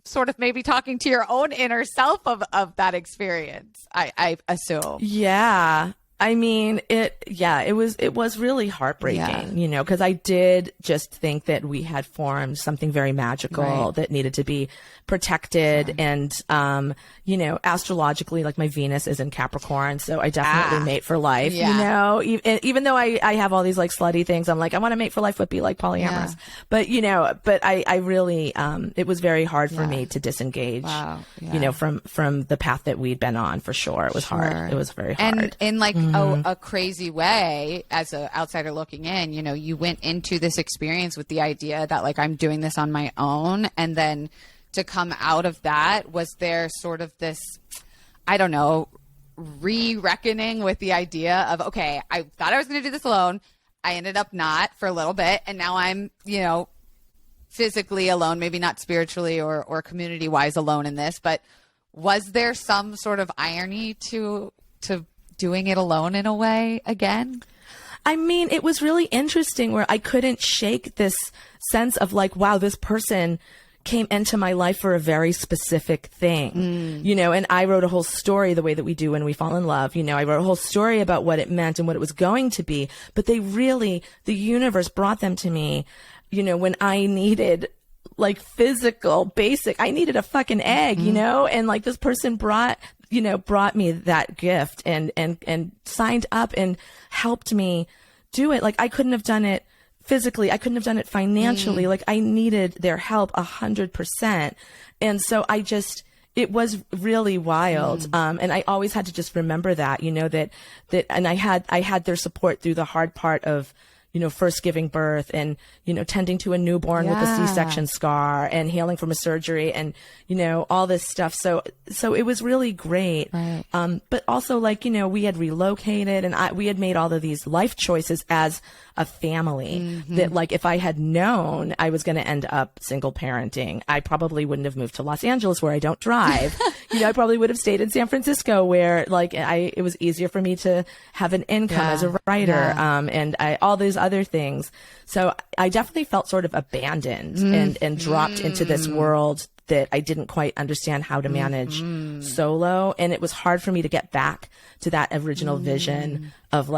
sort of maybe talking to your own inner self of that experience, I assume. Yeah. I mean, it was really heartbreaking, because I did just think that we had formed something very magical that needed to be protected. And, astrologically, like my Venus is in Capricorn, so I definitely mate for life, even though I have all these like slutty things, I'm like, I want to mate for life, but be like polyamorous. But, but I really, it was very hard for me to disengage, from the path that we'd been on for sure. It was hard. It was very hard. And in like, a crazy way, as an outsider looking in, you went into this experience with the idea that like, I'm doing this on my own. And then to come out of that, was there sort of this, I don't know, re-reckoning with the idea of, okay, I thought I was going to do this alone. I ended up not for a little bit. And now I'm, physically alone, maybe not spiritually or community wise alone in this, but was there some sort of irony to doing it alone in a way again? I mean, it was really interesting where I couldn't shake this sense of like, wow, this person came into my life for a very specific thing, and I wrote a whole story the way that we do when we fall in love. I wrote a whole story about what it meant and what it was going to be, but the universe brought them to me, when I needed like physical, basic, I needed a fucking egg, and like this person brought me that gift and signed up and helped me do it. Like I couldn't have done it physically. I couldn't have done it financially. Like I needed their help 100%. And so it was really wild. And I always had to just remember that, that, and I had their support through the hard part of, first giving birth and, tending to a newborn with a C-section scar and healing from a surgery and, all this stuff. So it was really great. Right. But also we had relocated and we had made all of these life choices as a family that if I had known I was going to end up single parenting, I probably wouldn't have moved to Los Angeles where I don't drive. I probably would have stayed in San Francisco where it was easier for me to have an income as a writer, and all those other things. So I definitely felt sort of abandoned and dropped into this world that I didn't quite understand how to manage solo. And it was hard for me to get back to that original vision of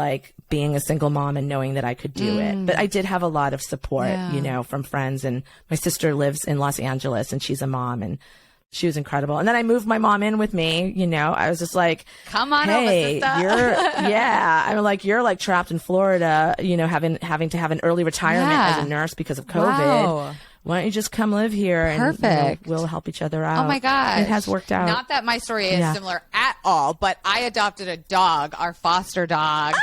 being a single mom and knowing that I could do it. But I did have a lot of support, from friends, and my sister lives in Los Angeles and she's a mom and she was incredible. And then I moved my mom in with me, I was just like, come on hey, over, sister. you're trapped in Florida, having to have an early retirement as a nurse because of COVID. Wow. Why don't you just come live here and we'll help each other out. Oh my gosh. It has worked out. Not that my story is similar at all, but I adopted a dog, our foster dog,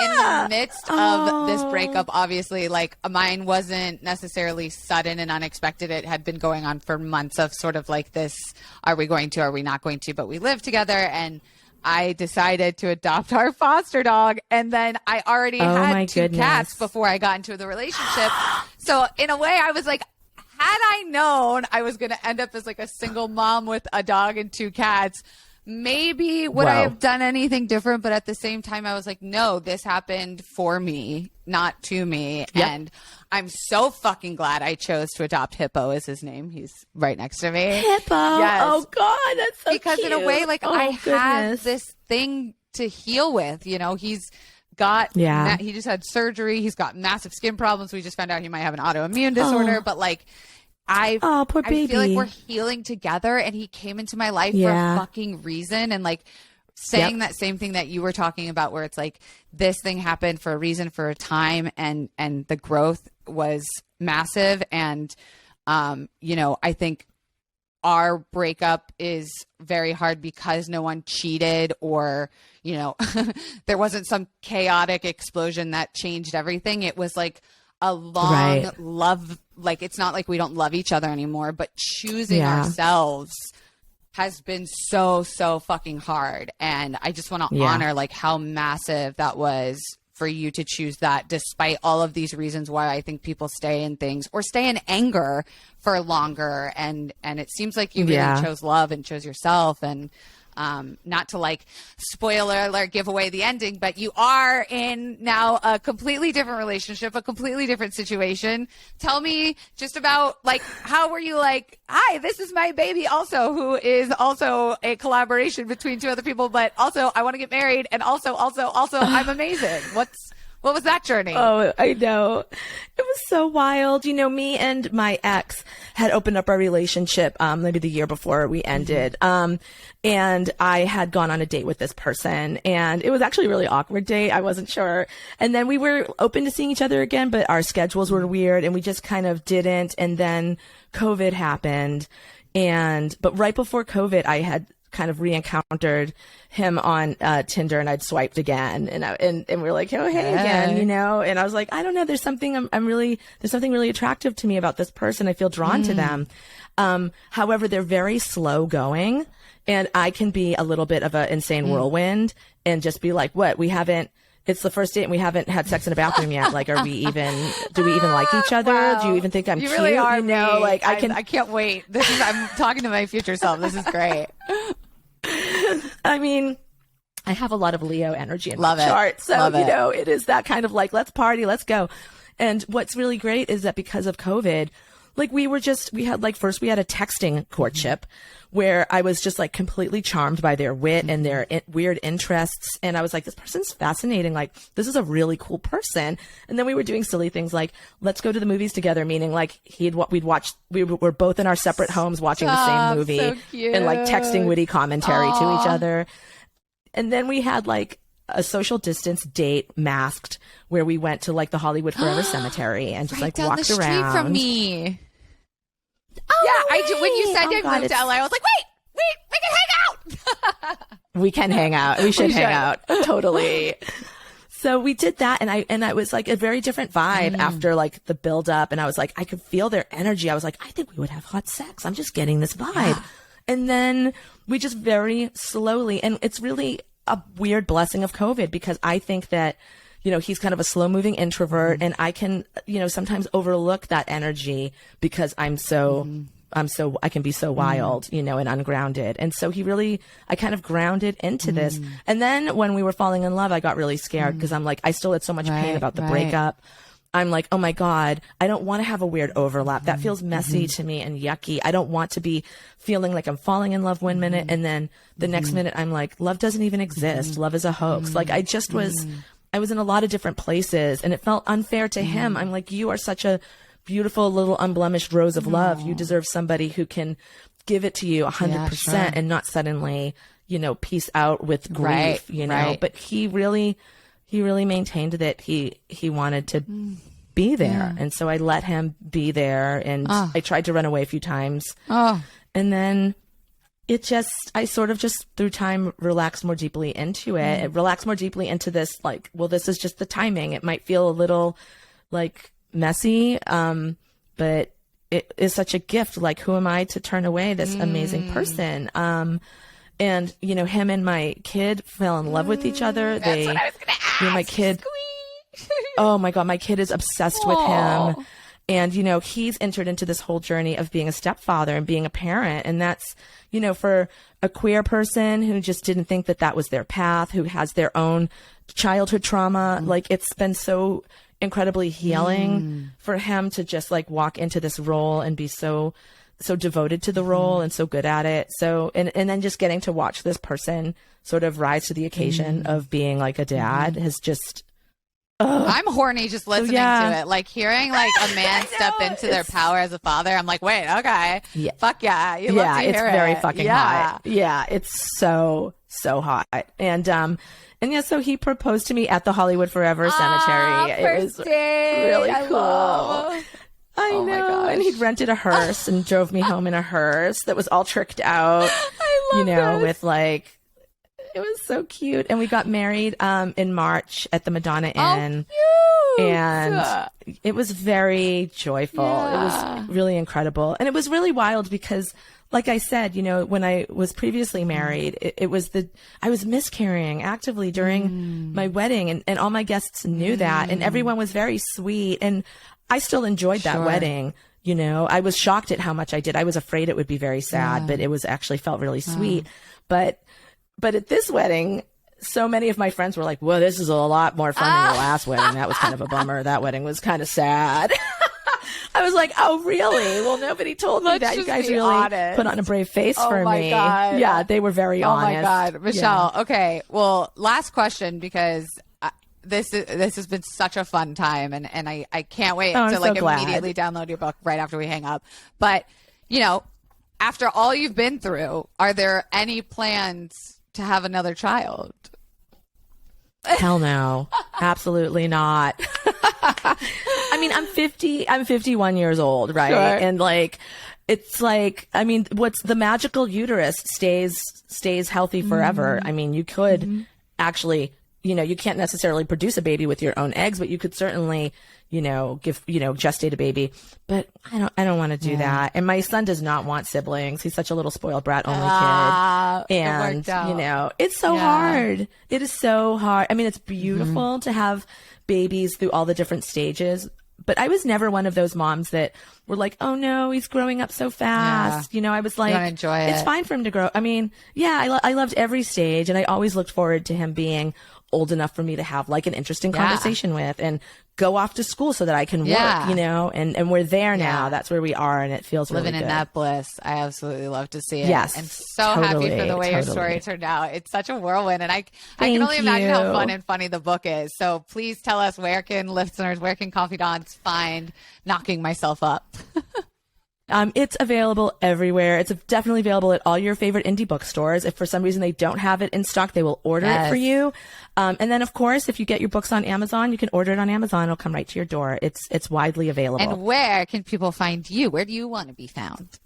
in the midst of this breakup. Obviously, mine wasn't necessarily sudden and unexpected. It had been going on for months of sort of this, are we going to, are we not going to, but we lived together, and I decided to adopt our foster dog. And then I already had two cats before I got into the relationship. So in a way I was like, had I known I was going to end up as a single mom with a dog and two cats, maybe would I have done anything different? But at the same time, I was like, no, this happened for me, not to me. Yep. And I'm so fucking glad I chose to adopt Hippo is his name. He's right next to me. Hippo. Yes. Oh God, that's so because cute. In a way, I have this thing to heal with, he's got, he just had surgery. He's got massive skin problems. We just found out he might have an autoimmune disorder, but I poor baby. I feel like we're healing together, and he came into my life for a fucking reason. And saying that same thing that you were talking about, where it's this thing happened for a reason, for a time, and the growth was massive. And, I think our breakup is very hard because no one cheated or, there wasn't some chaotic explosion that changed everything. It was a long love. It's not we don't love each other anymore, but choosing ourselves has been so fucking hard. And I just want to honor how massive that was for you to choose that, despite all of these reasons why I think people stay in things or stay in anger for longer. And it seems like you really chose love and chose yourself. And not to spoiler alert, give away the ending, but you are in now a completely different relationship, a completely different situation. Tell me just about how were you hi, this is my baby also, who is also a collaboration between two other people, but also I want to get married, and also I'm amazing. What was that journey? Oh, I know. It was so wild. Me and my ex had opened up our relationship maybe the year before we ended. And I had gone on a date with this person, and it was actually a really awkward date. I wasn't sure. And then we were open to seeing each other again, but our schedules were weird and we just kind of didn't. And then COVID happened. But right before COVID, I had kind of re-encountered him on Tinder, and I'd swiped again, and we were like, oh, hey again, and I was like, I don't know, there's something there's something really attractive to me about this person. I feel drawn to them. However, they're very slow going, and I can be a little bit of an insane whirlwind and just be like, what, it's the first date and we haven't had sex in a bathroom yet. Do we even like each other? Wow. Do you even think I'm you cute? Really are I can't wait. I'm talking to my future self. This is great. I mean, I have a lot of Leo energy in my chart. So, it is that kind of let's party, let's go. And what's really great is that because of COVID, we had first we had a texting courtship where I was just completely charmed by their wit and their weird interests. And I was like, this person's fascinating. This is a really cool person. And then we were doing silly things let's go to the movies together, meaning we were both in our separate homes watching the same movie and texting witty commentary to each other. And then we had a social distance date masked where we went to the Hollywood Forever Cemetery and just right down walked the street around. from me. Oh, yeah, when you said you moved to LA, I was like, wait, we can hang out. We can hang out. We should hang out. Totally. So we did that, and I was like a very different vibe after like the build up, and I was like, I could feel their energy. I was like, I think we would have hot sex. I'm just getting this vibe. Yeah. And then we just very slowly, and it's really a weird blessing of COVID, because I think that, you know, he's kind of a slow moving introvert, and I can, you know, sometimes overlook that energy because I can be so wild, you know, and ungrounded. And so I kind of grounded into this. And then when we were falling in love, I got really scared because I'm like, I still had so much pain about the breakup. I'm like, oh my God, I don't want to have a weird overlap. That feels messy to me and yucky. I don't want to be feeling like I'm falling in love one minute, and then the next minute I'm like, love doesn't even exist. Love is a hoax. Like I was in a lot of different places, and it felt unfair to him. I'm like, you are such a beautiful little unblemished rose of love. You deserve somebody who can give it to you 100% and not suddenly, you know, peace out with grief, you know, but he really maintained that he wanted to be there. Yeah. And so I let him be there, and I tried to run away a few times. And then I sort of just through time relaxed more deeply into it. It relaxed more deeply into this, like, well, this is just the timing. It might feel a little like messy, but it is such a gift. Like, who am I to turn away this amazing person? And, you know, him and my kid fell in love with each other. That's what I was going to ask. You know, my kid, oh my God, my kid is obsessed with him. And, you know, he's entered into this whole journey of being a stepfather and being a parent. And that's, you know, for a queer person who just didn't think that that was their path, who has their own childhood trauma, like, it's been so incredibly healing for him to just like walk into this role and be so devoted to the role and so good at it. So, and then just getting to watch this person sort of rise to the occasion of being like a dad has just, I'm horny just listening to it. Like hearing like a man step into their power as a father. I'm like, wait, okay. Yeah. Fuck yeah. You love to hear it's very fucking hot. Yeah. It's so hot. And yeah, so he proposed to me at the Hollywood Forever Cemetery. It was really cool. I know. And he'd rented a hearse and drove me home in a hearse that was all tricked out. I love this. With like, it was so cute. And we got married in March at the Madonna Inn. Cute. And it was very joyful. Yeah. It was really incredible. And it was really wild because, like I said, you know, when I was previously married, I was miscarrying actively during my wedding, and all my guests knew that, and everyone was very sweet. And I still enjoyed that wedding. You know, I was shocked at how much I did. I was afraid it would be very sad, but it was actually felt really sweet. But at this wedding, so many of my friends were like, well, this is a lot more fun than the last wedding. That was kind of a bummer. That wedding was kind of sad. I was like, oh, really? Well, nobody told me that. You guys really put on a brave face for me. God. Yeah, they were very honest. Oh, my God. Michelle, okay. Well, last question, because this has been such a fun time, and I can't wait to like immediately download your book right after we hang up. But, you know, after all you've been through, are there any plans to have another child? Hell no. Absolutely not. I mean, I'm 51 years old, right? Sure. And like, it's like, I mean, what's the magical uterus stays healthy forever. I mean, you could actually, you know, you can't necessarily produce a baby with your own eggs, but you could certainly, you know, gestate a baby. But I don't want to do that. And my son does not want siblings. He's such a little spoiled brat, only kid. And, you know, it's so hard. It is so hard. I mean, it's beautiful to have babies through all the different stages. But I was never one of those moms that were like, oh no, he's growing up so fast. You know, I was like, enjoy it. It's fine for him to grow. I mean, yeah, I loved every stage, and I always looked forward to him being old enough for me to have like an interesting conversation with and go off to school so that I can work, you know, and we're there now. That's where we are, and it feels living really good. In that bliss. I absolutely love to see it. Yes. And so happy for the way your story turned out. It's such a whirlwind, and I can only imagine how fun and funny the book is. So please tell us, where can confidants find Knocking Myself Up? It's available everywhere. It's definitely available at all your favorite indie bookstores. If for some reason they don't have it in stock, they will order it for you. And then, of course, if you get your books on Amazon, you can order it on Amazon. It'll come right to your door. It's widely available. And where can people find you? Where do you want to be found?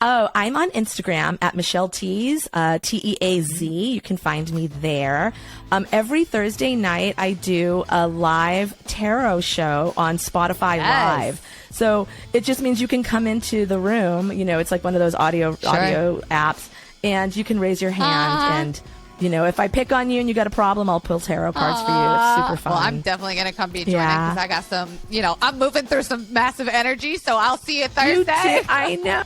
Oh, I'm on Instagram at Michelle Tease, Teaz. You can find me there. Every Thursday night, I do a live tarot show on Spotify Live. So it just means you can come into the room. You know, it's like one of those audio apps, and you can raise your hand and. You know, if I pick on you and you got a problem, I'll pull tarot cards for you. It's super fun. Well, I'm definitely going to come be joining because I got some, I'm moving through some massive energy. So I'll see you Thursday. I know.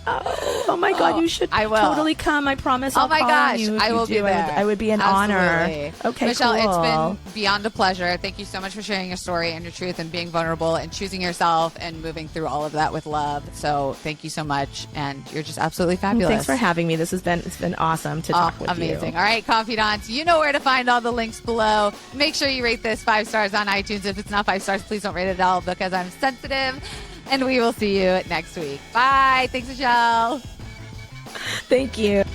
Oh my God, you should totally come. I promise. I'll call you I will be there. I would be an honor. Okay, Michelle, cool. It's been beyond a pleasure. Thank you so much for sharing your story and your truth and being vulnerable and choosing yourself and moving through all of that with love. So thank you so much. And you're just absolutely fabulous. Thanks for having me. It's been awesome to talk with you. Amazing. All right, confidants, you know where to find all the links below. Make sure you rate this 5 stars on iTunes. If it's not 5 stars, please don't rate it at all because I'm sensitive. And we will see you next week. Bye. Thanks, Michelle. Thank you.